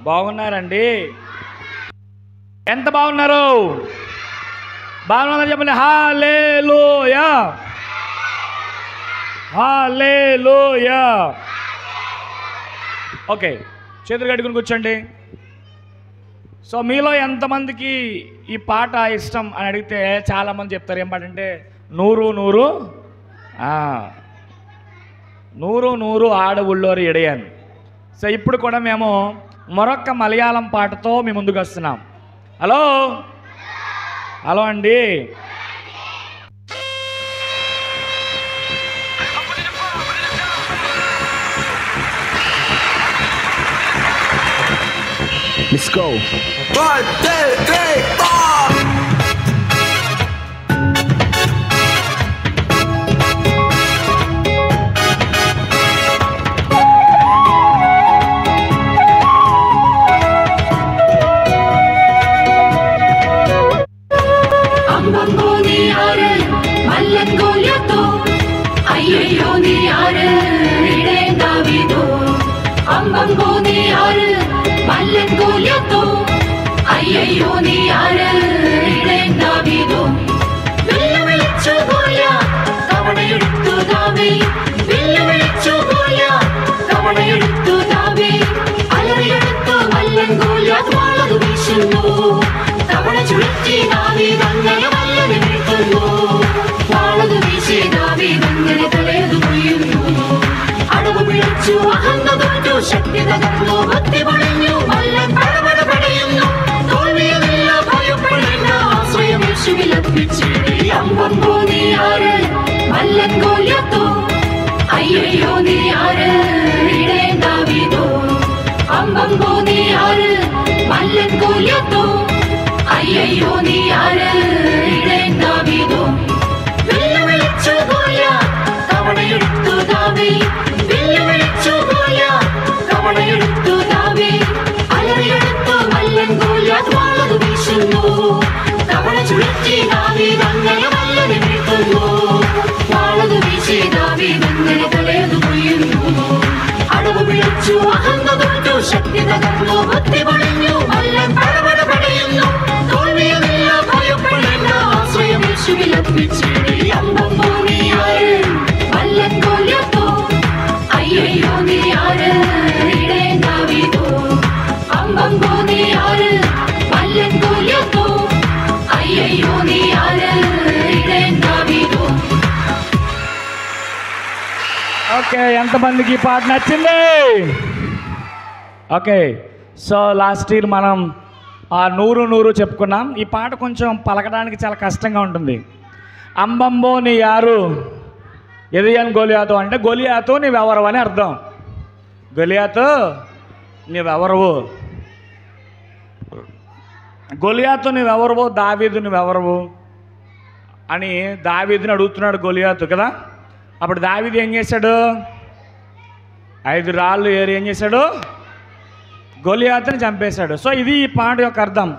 బాగున్నారండి? ఎంత బాగున్నారు? బాగున్నారు చెప్పండి. హల్లెలూయా, హల్లెలూయా. ఓకే, చేతులు కట్టుకుని కూర్చోండి. సో మీలో ఎంతమందికి ఈ పాట ఇష్టం అని అడిగితే చాలామంది చెప్తారు ఏం పాట అంటే, నూరు నూరు నూరు నూరు ఆడవుళ్ళోరి ఎడయాను. సో ఇప్పుడు కూడా మేము మరొక మలయాళం పాటతో మీ ముందుకు వస్తున్నాం. హలో హలో అండి. Let's go. 1, 2, 3, 4. അമ്പമ്പോ നീ ആര് മല്ലൻ ഗോലിയത്തോ, അയ്യയ്യോ നീ ആര് ഇടയൻ ദാവീദോ. അമ്പമ്പോ നീ ആര് മല്ലൻ ഗോലിയത്തോ, അയ്യയ്യോ നീ ആര് ഇടയൻ ദാവീദോ. വെല്ലുവിളിച്ചു ഗോലിയാത്ത് കവണയെടുത്തു ദാവീദ്, വെല്ലുവിളിച്ചു ഗോലിയാത്ത് കവണയെടുത്തു ദാവീദ്. അലറിയെടുത്തു മല്ലൻ ഗോലിയാത്ത് വാളതു വീശുന്നു, കവണ ചുഴറ്റി ദാവീദ് അങ്ങനെ മല്ലനെ വീഴ്ത്തുന്നു. വാളതു വീശി ദാവീദ് അങ്ങനെ തലയതു കൊയ്യുന്നു. അടവ് പിഴച്ചു അഹന്ത തോറ്റു, ശക്തി തകർന്നു ഭക്തി പൊളിഞ്ഞു, മല്ലൻ പടപട പടയുന്നു. തോൽവിയതില്ല ഭയപ്പെടേണ്ട, ആശ്രയം യേശുവിൽ അർപ്പിച്ചിടേ. അമ്പമ്പോ നീ ആര് മല്ലൻ ഗോലിയത്തോ, അയ്യയ്യോ നീ ആര് ഇടയൻ ദാവീദോ. അമ്പമ്പോ നീ ആര് മല്ലൻ ഗോലിയത്തോ, അയ്യയ്യോ നീ ആര് ഇടയൻ ദാവീദോ. വെല്ലുവിളിച്ചു ഗോലിയാത്ത് കവണയെടുത്തു ദാവീദ്, വെല്ലുവിളിച്ചു ഗോലിയാത്ത് കവണയെടുത്തു ദാവീദ്. അലറിയെടുത്തു മല്ലൻ ഗോലിയാത്ത് വാളതു വീശുന്നു, കവണ ചുഴറ്റി ദാവീദ് അങ്ങനെ മല്ലനെ വീഴ്ത്തുന്നു. വാളതു വീശി ദാവീദ് അങ്ങനെ തലയതു കൊയ്യുന്നു. അടവ് പിഴച്ചു അഹന്ത തോറ്റു, ശക്തി തകർന്നു ഭക്തി പൊളിഞ്ഞു, മല്ലൻ പടപട പടയുന്നു. തോൽവിയതില്ല ഭയപ്പെടേണ്ട, ആശ്രയം യേശുവിൽ അർപ്പിച്ചിടേ. അമ്പമ്പോ നീ ആര് മല്ലൻ ഗോലിയത്തോ, അയ്യയ്യോ നീ ആര് ഇടയൻ ദാവീദോ. അമ്പമ്പോ നീ ആര് മല്ലൻ ഗോലിയത്തോ, അയ്യയ്യോ നീ ആര് ഇടയൻ ദാവീദോ. ఓకే, ఎంతమందికి ఈ పాట నచ్చింది? ఓకే, సో లాస్ట్ ఇయర్ మనం ఆ నూరు నూరు చెప్పుకున్నాం. ఈ పాట కొంచెం పలకడానికి చాలా కష్టంగా ఉంటుంది. అంబంబో నీ యారు ఎదియన్ గోలియాతో అంటే గోలియాతో నీవెవరవు అని అర్థం. గోలియాతో నీవెవరవు, గోలియాతో నీవెవరవు, దావీదు నువ్వెవరవు అని దావీదుని అడుగుతున్నాడు గోలియాతు కదా. అప్పుడు దావీదు ఏం చేశాడు? 5 రాళ్ళు ఏరి ఏం చేశాడు? గోలియాతుని చంపేశాడు. సో ఇది ఈ పాట యొక్క అర్థం.